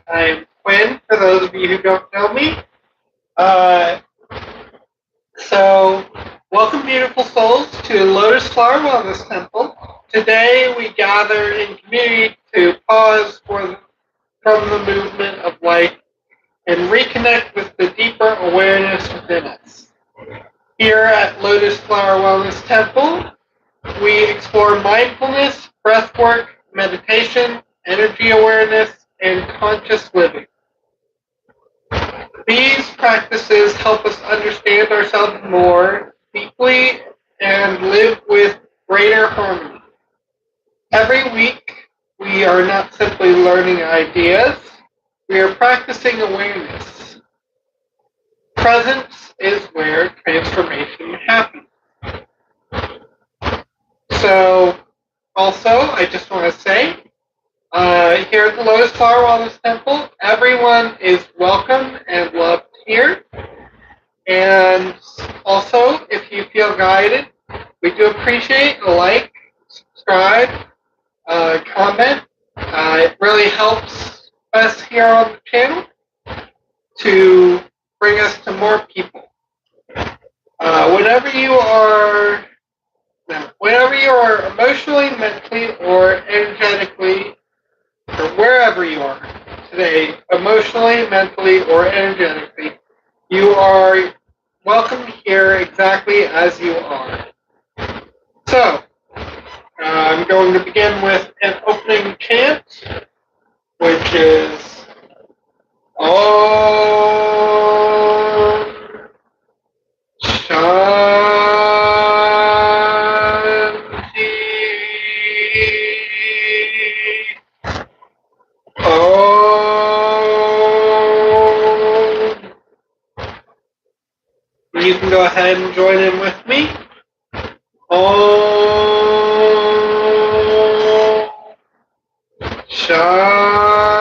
I am Quinn, for those of you who don't know me. So, welcome beautiful souls to Lotus Flower Wellness Temple. Today we gather in community to pause from the movement of life and reconnect with the deeper awareness within us. Here at Lotus Flower Wellness Temple, we explore mindfulness, breathwork, meditation, energy awareness, and conscious living. These practices help us understand ourselves more deeply and live with greater harmony. Every week, we are not simply learning ideas, we are practicing awareness. Presence is where transformation happens. So, also, I just want to say, here at the Lotus Flower Wellness Temple, everyone is welcome and loved here. And also, if you feel guided, we do appreciate a like, subscribe, comment. It really helps us here on the channel to bring us to more people. Whenever you are emotionally, mentally, or energetically, or wherever you are today, emotionally, mentally, or energetically, you are welcome here exactly as you are. So, I'm going to begin with an opening chant, which is Om Shanti. Om. You can go ahead and join in with me. Om Shanti.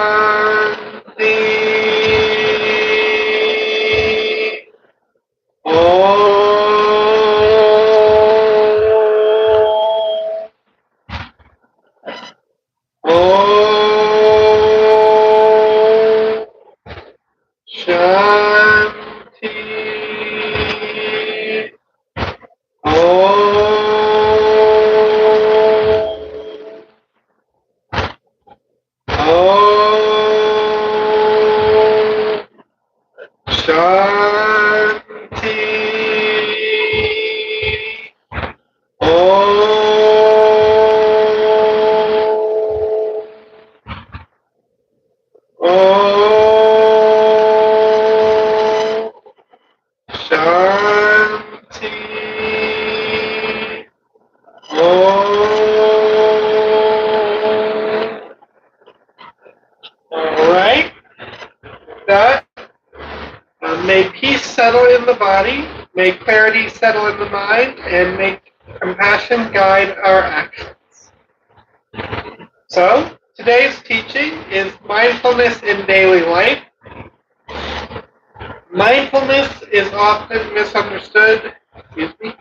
May peace settle in the body, may clarity settle in the mind, and may compassion guide our actions. So, today's teaching is mindfulness in daily life. Mindfulness is often misunderstood. Excuse me.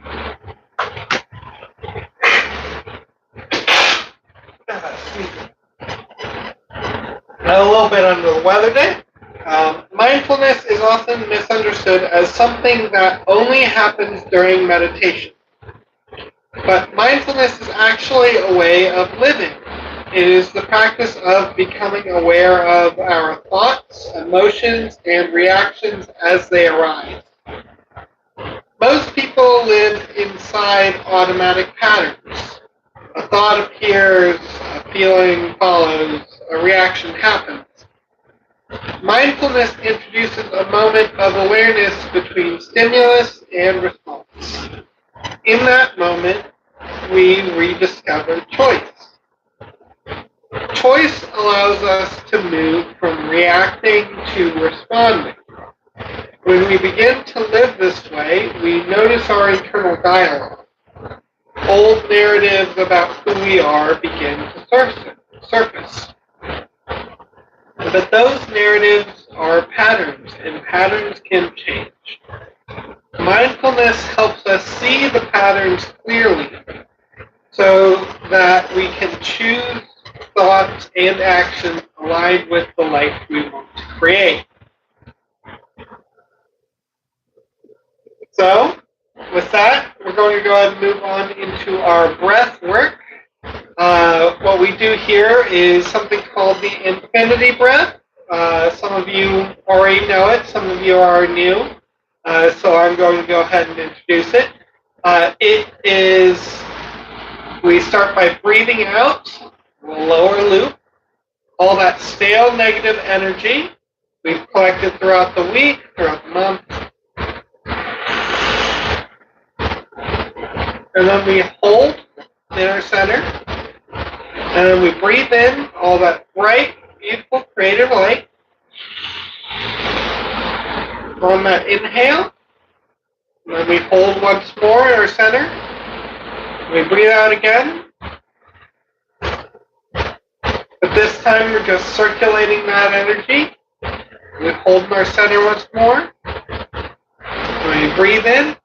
A little bit under the weather day. Mindfulness is often misunderstood as something that only happens during meditation. But mindfulness is actually a way of living. It is the practice of becoming aware of our thoughts, emotions, and reactions as they arise. Most people live inside automatic patterns. A thought appears, a feeling follows, a reaction happens. Mindfulness introduces a moment of awareness between stimulus and response. In that moment, we rediscover choice. Choice allows us to move from reacting to responding. When we begin to live this way, we notice our internal dialogue. Old narratives about who we are begin to surface. But those narratives are patterns, and patterns can change. Mindfulness helps us see the patterns clearly so that we can choose thoughts and actions align with the life we want to create. So, with that, we're going to go ahead and move on into our breath work. What we do here is something called the infinity breath. Some of you already know it, some of you are new, so I'm going to go ahead and introduce it. We start by breathing out, lower loop, all that stale negative energy we've collected throughout the week, throughout the month. And then we hold in our center. And then we breathe in all that bright, beautiful, creative light. On that inhale. And then we hold once more in our center. We breathe out again. But this time we're just circulating that energy. We hold in our center once more. And we breathe in.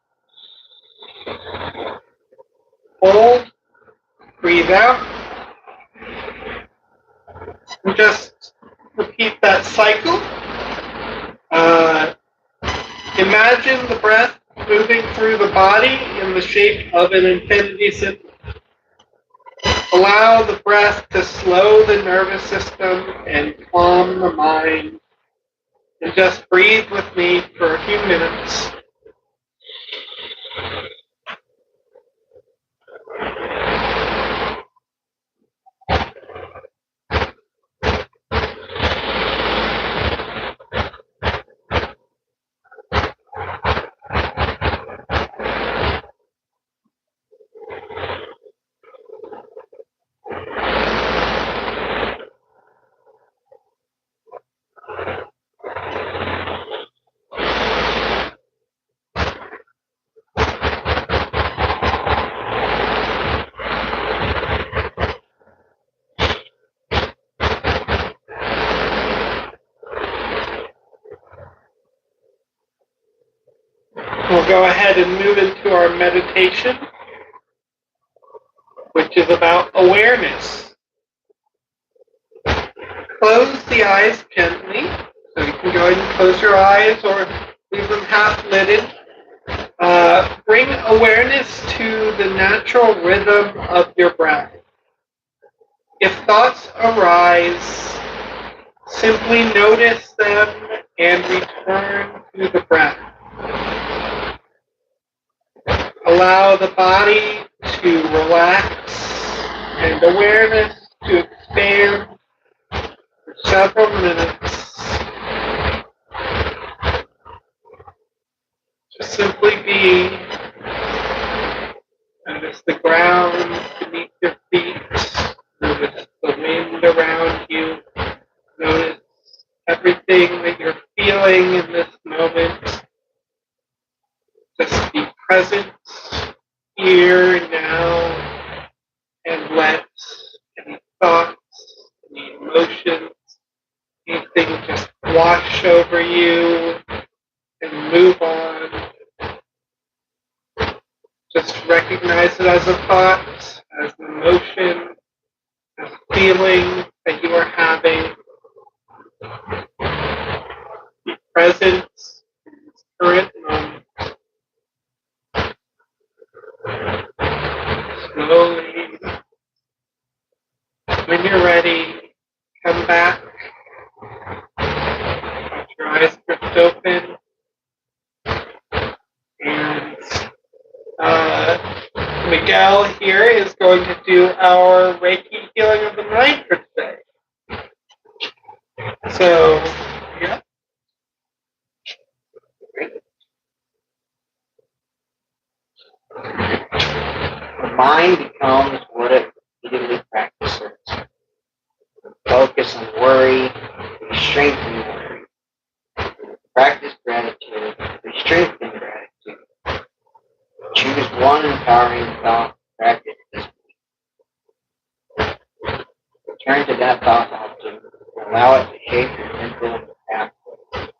Hold. Breathe out. And just repeat that cycle. Imagine the breath moving through the body in the shape of an infinity symbol. Allow the breath to slow the nervous system and calm the mind. And just breathe with me for a few minutes. We'll go ahead and move into our meditation, which is about awareness. Close the eyes gently, so you can go ahead and close your eyes or leave them half-lidded. Bring awareness to the natural rhythm of your breath. If thoughts arise, simply notice them and return to the breath. Allow the body to relax and awareness to expand for several minutes. Just simply be. Notice the ground beneath your feet. Notice the wind around you. Notice everything that you're feeling in this moment. Just be present here and now, and let any thoughts, any emotions, anything just wash over you and move on. Just recognize it as a thought, as an emotion, as a feeling that you are having. Be present in this current moment. Slowly, when you're ready, come back. Let your eyes drift open. And Miguel here is going to do our Reiki healing of the mind for today. So, yeah. The mind becomes what it repeatedly practices. Focus on worry, we strengthen worry. Practice gratitude, we strengthen gratitude. Choose one empowering thought to practice this week. Return to that thought often and allow it to shape your mental pathway.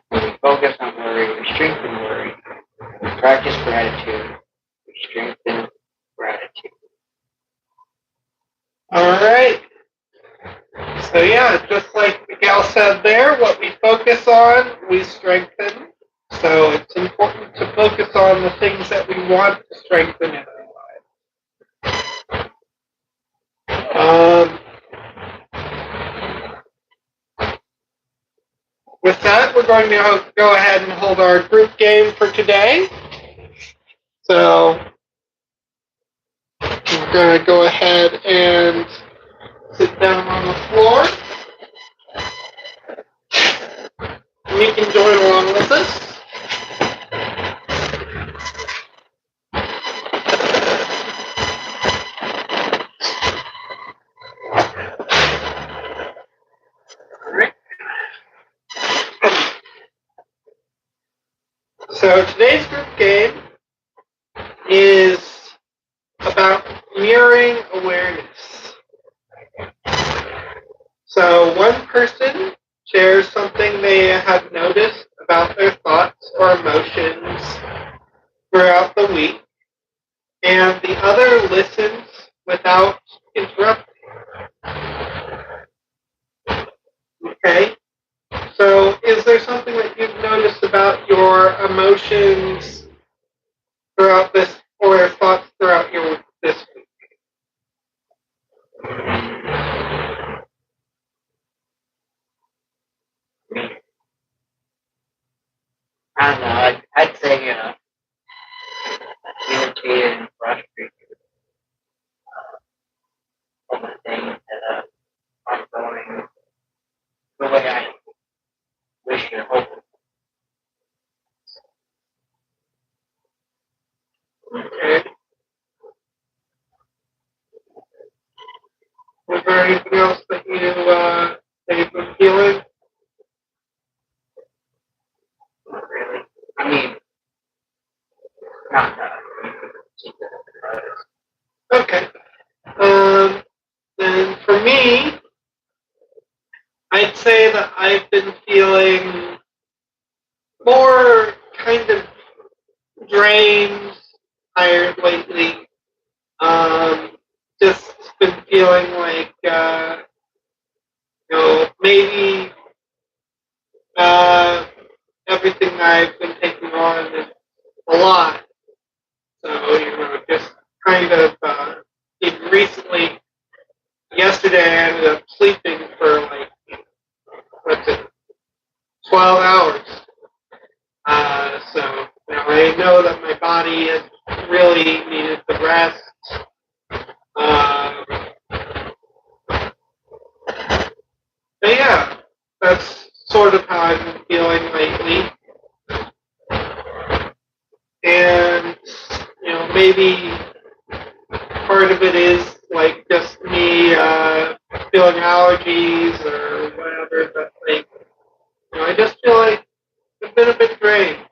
When we focus on worry, we strengthen worry. When we practice gratitude, we strengthen gratitude. So yeah, just like Miguel said there, what we focus on, we strengthen. So it's important to focus on the things that we want to strengthen in our lives. With that, we're going to go ahead and hold our group game for today. So we're going to go ahead and sit down on the floor. And you can join along with us. So today's group game is about mirroring awareness. So one person shares something they have noticed about their thoughts or emotions throughout the week, and the other listens without interrupting. Okay? So is there something that you've noticed about your emotions throughout this, or your thoughts throughout this week? I don't know. I'd say, irritated and frustrated from the things that aren't going the way I wish or hope. Okay. Was there anything else that you've been feeling? Not really. I mean, not Okay. Then for me, I'd say that I've been feeling more kind of drained, tired lately. Just been feeling like, maybe everything I've been taking on is a lot. So, just kind of, even recently, yesterday I ended up sleeping for like, 12 hours. So, I know that my body has really needed the rest. But yeah, that's sort of how I've been feeling lately. And, maybe part of it is like just me feeling allergies or whatever, but like, I just feel like I've been a bit drained.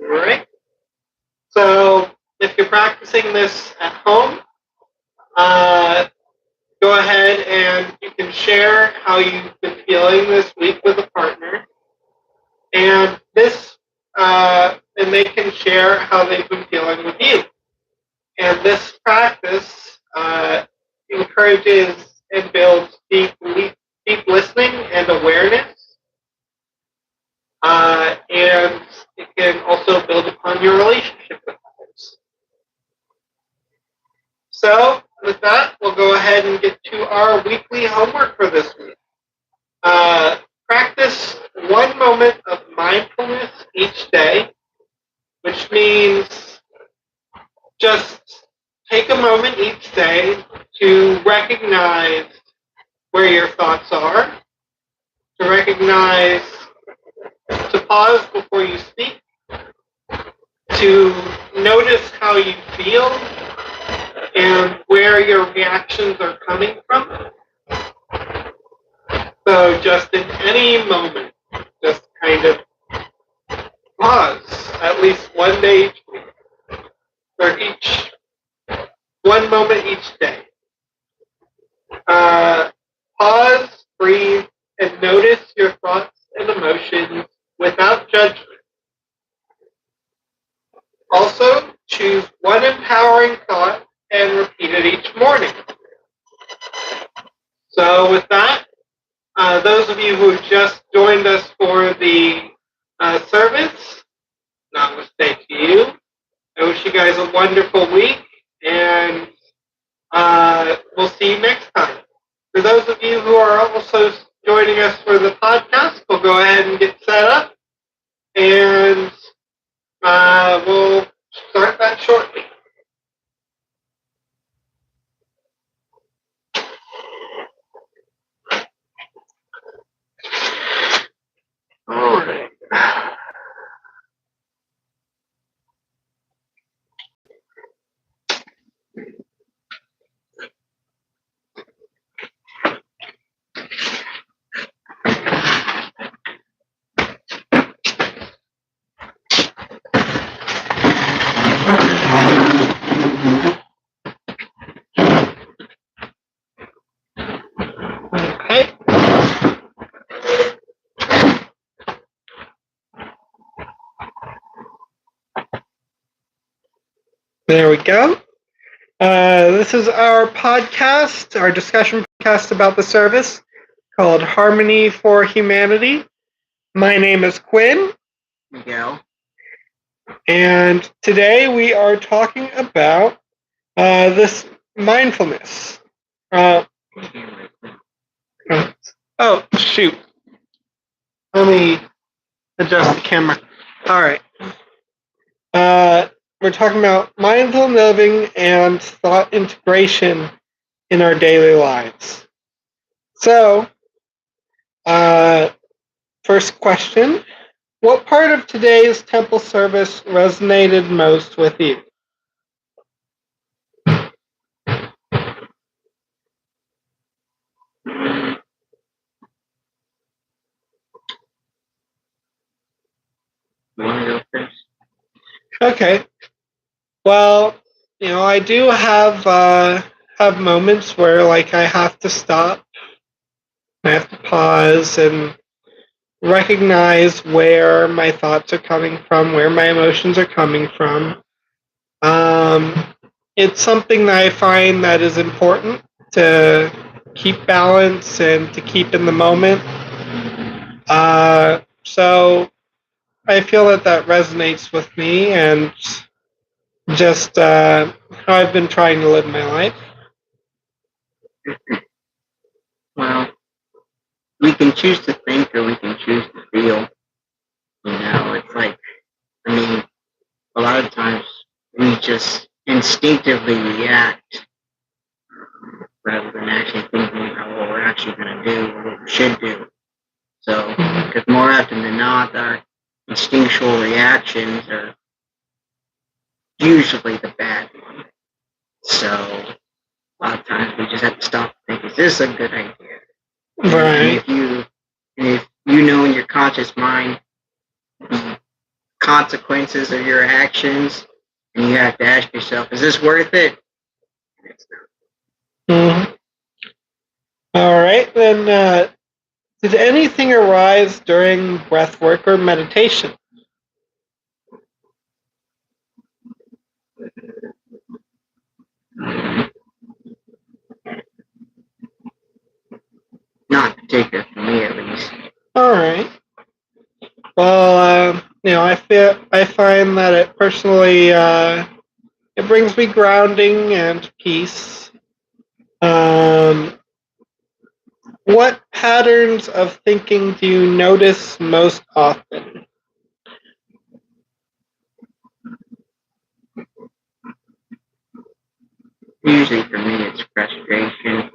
Alright? So if you're practicing this at home, go ahead and you can share how you've been feeling this week with a partner. And and they can share how they've been feeling with you. And this practice encourages and builds deep listening and awareness. And it can also build upon your relationship with others. So, with that, we'll go ahead and get to our weekly homework for this week. Practice 1 moment of mindfulness each day, which means just take a moment each day to recognize where your thoughts are, to recognize, to pause before you speak, to notice how you feel and where your reactions are coming from. So just in any moment, just kind of pause at least 1 day each week, or 1 moment each day. Pause, breathe, and notice your thoughts and emotions without judgment. Also, choose one empowering thought and repeat morning. So with that, those of you who just joined us for the service, namaste to you. I wish you guys a wonderful week, and we'll see you next time. For those of you who are also joining us for the podcast, we'll go ahead and get set up, and we'll start that shortly. All right. Okay. There we go. This is our podcast, our discussion podcast about the service called Harmony for Humanity. My name is Quinn. Miguel. And today we are talking about this mindfulness. Oh, shoot. Let me adjust the camera. All right. We're talking about mindful living and thought integration in our daily lives. So, first question. What part of today's temple service resonated most with you? You want to go first? Okay. Well, I do have moments where like I have to stop. I have to pause and recognize where my thoughts are coming from, where my emotions are coming from. It's something that I find that is important to keep balance and to keep in the moment. So I feel that resonates with me and just how I've been trying to live my life. Well, we can choose to think or we can choose to feel. It's like, a lot of times we just instinctively react rather than actually thinking about what we're actually going to do or what we should do. So, because more often than not, our instinctual reactions are usually the bad one. So, a lot of times we just have to stop and think, is this a good idea? Right. And if you know in your conscious mind the consequences of your actions, and you have to ask yourself, is this worth it? And it's not. Mm-hmm. All right, then did anything arise during breathwork or meditation? Not particular for me, at least. All right. Well, I find that it personally it brings me grounding and peace. What patterns of thinking do you notice most often? Usually for me, it's frustration.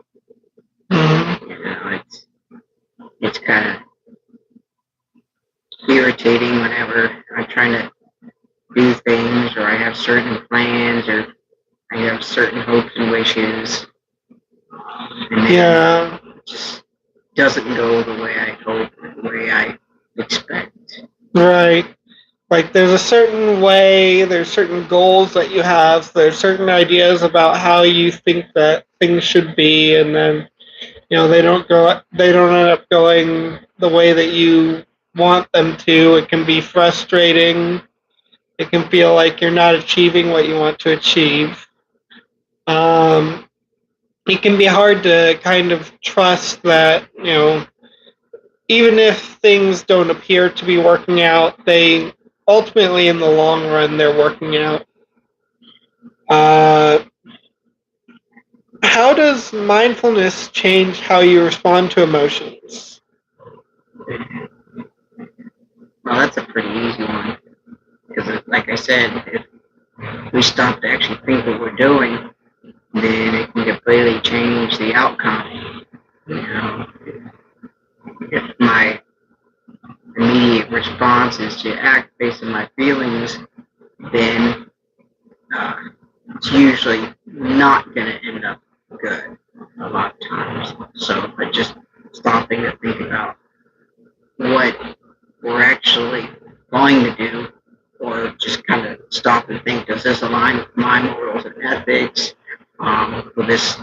Mm-hmm. It's kind of irritating whenever I'm trying to do things, or I have certain plans, or I have certain hopes and wishes, and then it just doesn't go the way I hope, the way I expect. Right. Like there's a certain way, there's certain goals that you have, there's certain ideas about how you think that things should be, and then they don't end up going the way that you want them to. It can be frustrating. It can feel like you're not achieving what you want to achieve. it can be hard to kind of trust that, even if things don't appear to be working out, they ultimately, in the long run, they're working out. How does mindfulness change how you respond to emotions? Well, that's a pretty easy one. Because, like I said, if we stop to actually think what we're doing, then it can completely change the outcome. If my immediate response is to act based on my feelings, then it's usually not going to end up good a lot of times. So, but just stopping to think about what we're actually going to do, or just kind of stop and think, does this align with my morals and ethics? Will this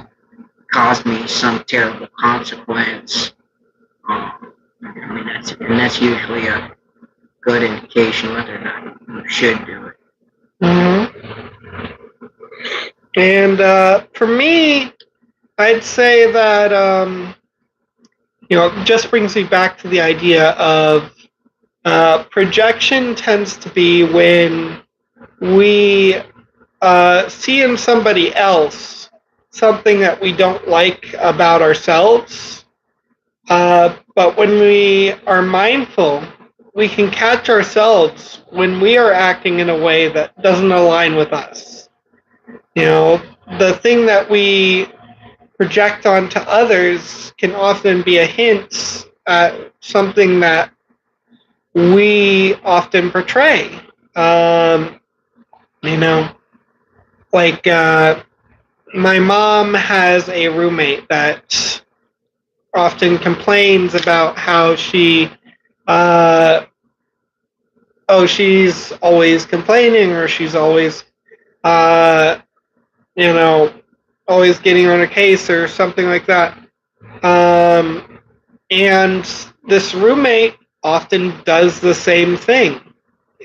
cause me some terrible consequence? That's usually a good indication whether or not you should do it. Mm-hmm. And for me, I'd say that it just brings me back to the idea of projection tends to be when we see in somebody else something that we don't like about ourselves. But when we are mindful, we can catch ourselves when we are acting in a way that doesn't align with us. The thing that we project onto others can often be a hint at something that we often portray. Um, like my mom has a roommate that often complains about how she's always complaining, or she's always, uh, always getting on a case or something like that. And this roommate often does the same thing.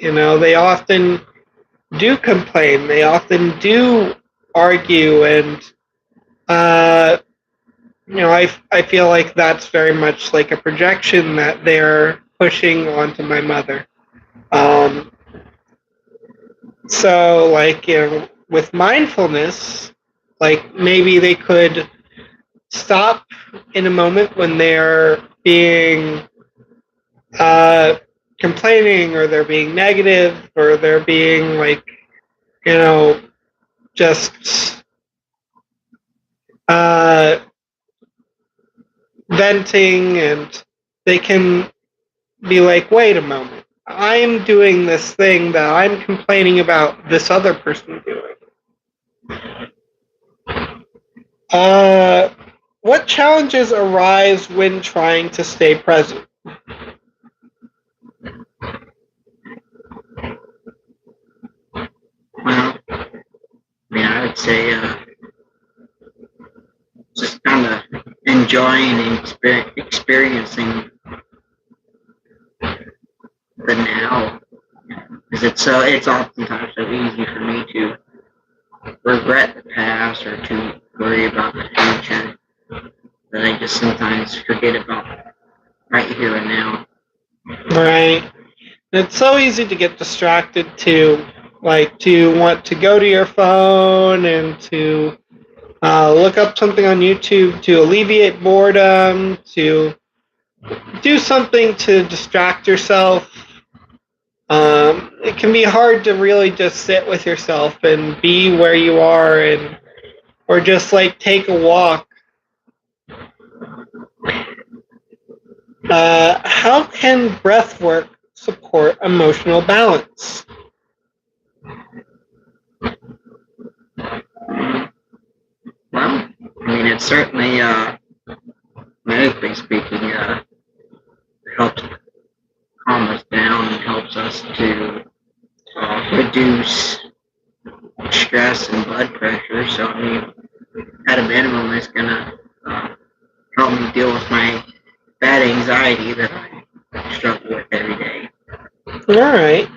They often do complain. They often do argue, and I feel like that's very much like a projection that they're pushing onto my mother. So, like, with mindfulness, like maybe they could stop in a moment when they're being complaining, or they're being negative, or they're being like, just venting, and they can be like, wait a moment, I'm doing this thing that I'm complaining about this other person doing. What challenges arise when trying to stay present? Well, I would say just kind of enjoying and experiencing the now, because it's oftentimes so easy for me to regret the past or to worry about the future that I just sometimes forget about right here and now. Right. It's so easy to get distracted too, like to want to go to your phone and to look up something on YouTube to alleviate boredom, to do something to distract yourself. It can be hard to really just sit with yourself and be where you are, or just like take a walk. How can breathwork support emotional balance? Well, it's certainly, medically speaking, helps calm us down and helps us to reduce stress and blood pressure. So, at a minimum, it's going to help me deal with my bad anxiety that I struggle with every day. All right.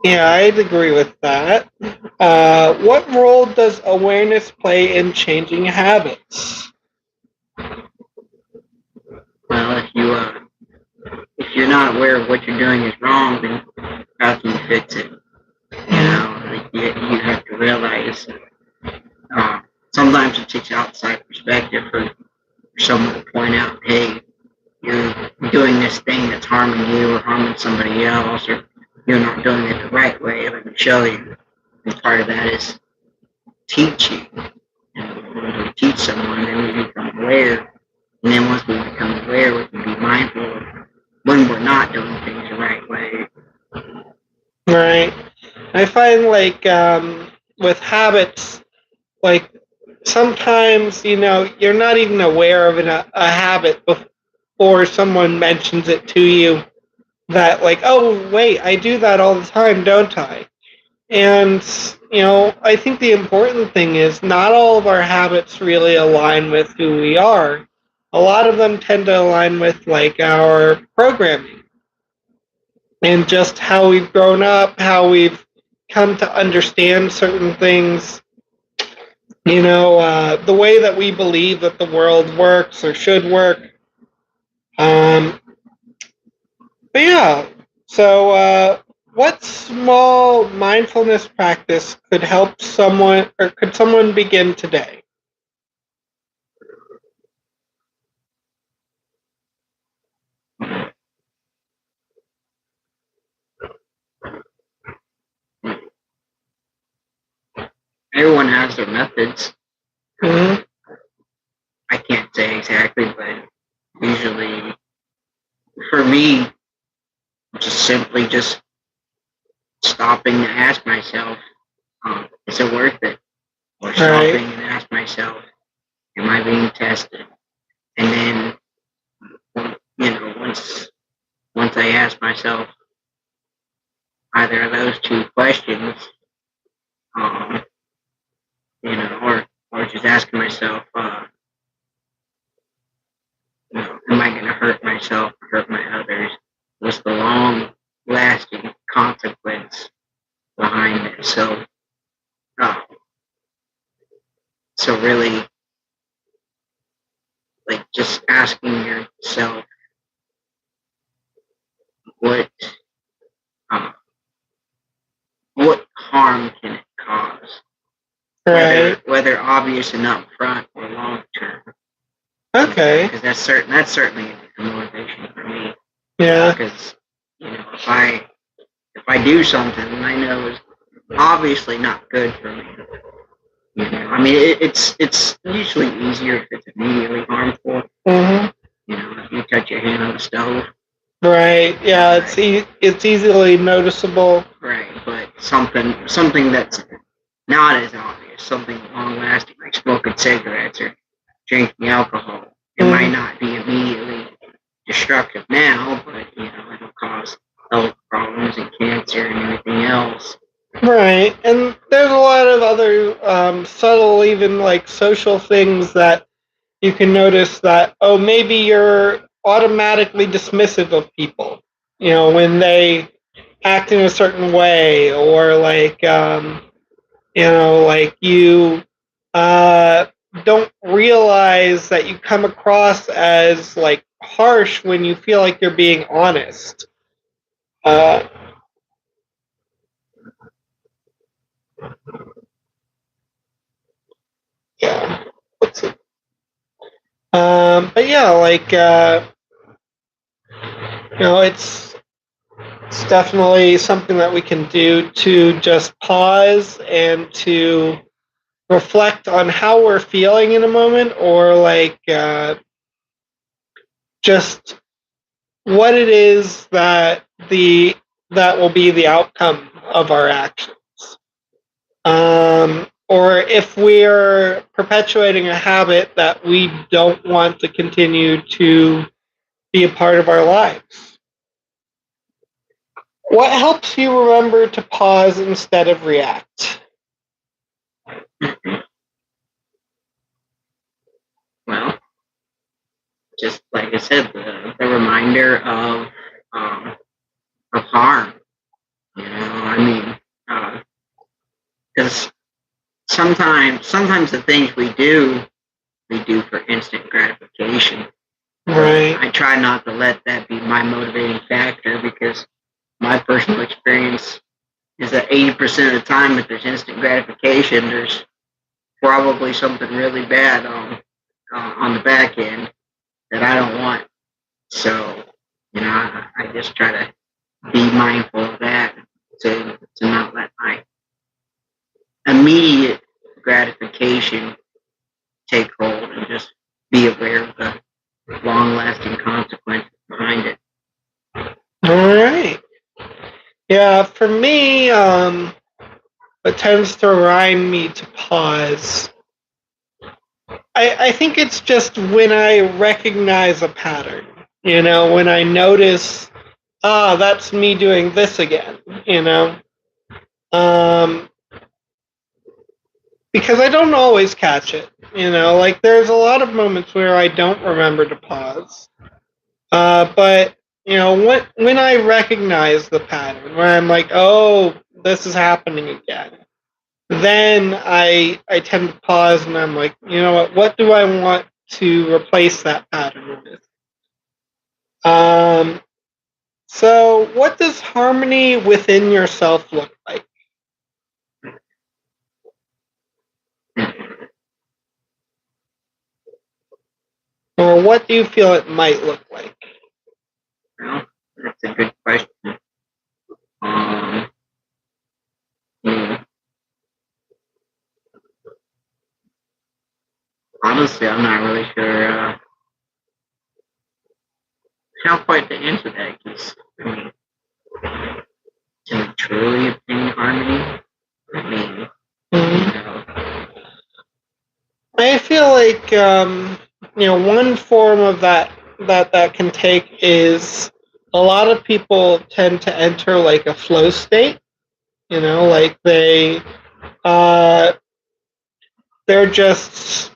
Yeah, I'd agree with that. What role does awareness play in changing habits? Well, if you're not aware of what you're doing is wrong, then how can you fix it? Like you have to realize sometimes it takes outside perspective for someone to point out, hey, you're doing this thing that's harming you or harming somebody else, or you're not doing it the right way. Let me show you. And part of that is teaching. When we teach someone, then we become aware. And then once we become aware, we can be mindful of when we're not doing things the right way. Right. I find like with habits, like sometimes you're not even aware of a habit before someone mentions it to you. That like, oh wait, I do that all the time, don't I? And I think the important thing is not all of our habits really align with who we are. A lot of them tend to align with like our programming and just how we've grown up, how we've come to understand certain things. The way that we believe that the world works or should work. Um, but yeah, so what small mindfulness practice could help someone, or could someone begin today? Everyone has their methods. Mm-hmm. I can't say exactly, but usually for me, just stopping to ask myself, is it worth it? Or stopping and ask myself, am I being tested? And then, once I ask myself either of those two questions, um, or just asking myself, am I going to hurt myself or hurt my others? What's the long-lasting consequence behind it? So really, like just asking yourself what uh, what harm can it cause, whether obvious and upfront or long term. Okay. Because that's certainly a motivation for me. Yeah. Because if I do something and I know is obviously not good for me, I mean it's usually easier if it's immediately harmful. Mm-hmm. If you touch your hand on the stove. Right. Yeah. It's easily noticeable. Right, but something that's not as obvious, something long lasting like smoking cigarettes or drinking alcohol. It might not be immediately destructive now, but it'll cause health problems and cancer and everything else. Right, and there's a lot of other subtle, even like social things that you can notice that, oh, maybe you're automatically dismissive of people, when they act in a certain way, or like you don't realize that you come across as like harsh when you feel like you're being honest. Uh, yeah. But yeah, like it's definitely something that we can do to just pause and to reflect on how we're feeling in a moment, or like just what it is that will be the outcome of our actions. Or if we're perpetuating a habit that we don't want to continue to be a part of our lives. What helps you remember to pause instead of react? Well, just like I said, the reminder of harm. I mean, because sometimes the things we do for instant gratification. Right. I try not to let that be my motivating factor, because my personal experience is that 80% of the time, if there's instant gratification, there's probably something really bad on the back end that I don't want. So, I just try to be mindful of that, to not let my immediate gratification take hold, and just be aware of the long-lasting consequences behind it. All right. Yeah, for me, what tends to remind me to pause, I think it's just when I recognize a pattern. When I notice, that's me doing this again. Because I don't always catch it. Like there's a lot of moments where I don't remember to pause. But when I recognize the pattern, where I'm like, oh, this is happening again, then I tend to pause, and I'm like, you know what do I want to replace that pattern with? So what does harmony within yourself look like? Or what do you feel it might look like? Well, that's a good question. Honestly, I'm not really sure how quite to answer that, because can we truly obtain harmony? I feel like one form of that can take is, a lot of people tend to enter like a flow state. Like they're just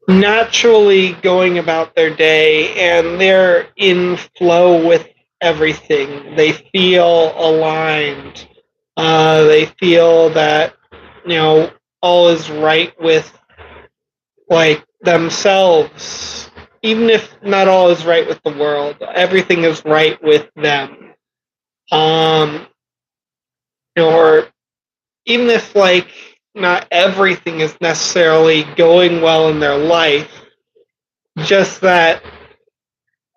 naturally going about their day, and they're in flow with everything. They feel aligned. They feel that all is right with like themselves, even if not all is right with the world. Everything is right with them. Or even if like not everything is necessarily going well in their life, just that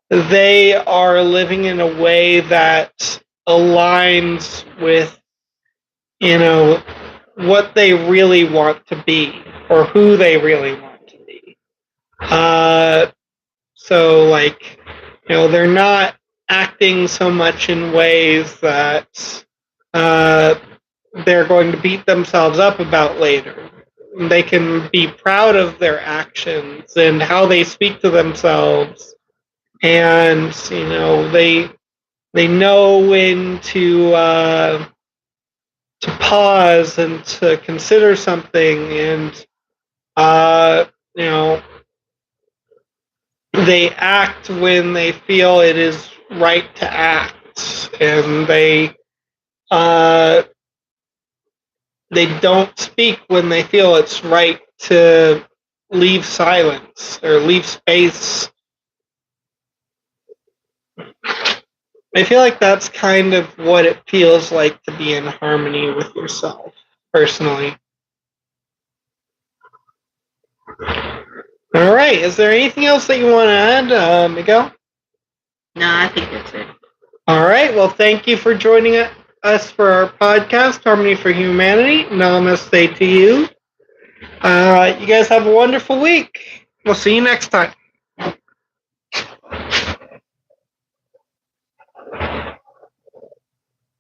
they are living in a way that aligns with what they really want to be, or who they really want to be. So like they're not acting so much in ways that they're going to beat themselves up about later. They can be proud of their actions and how they speak to themselves, and they know when to pause and to consider something, and they act when they feel it is right to act, and they don't speak when they feel it's right to leave silence or leave space. I feel like that's kind of what it feels like to be in harmony with yourself, personally. All right. Is there anything else that you want to add, Miguel? No, I think that's it. All right. Well, thank you for joining us for our podcast, Harmony for Humanity. Namaste to you. You guys have a wonderful week. We'll see you next time.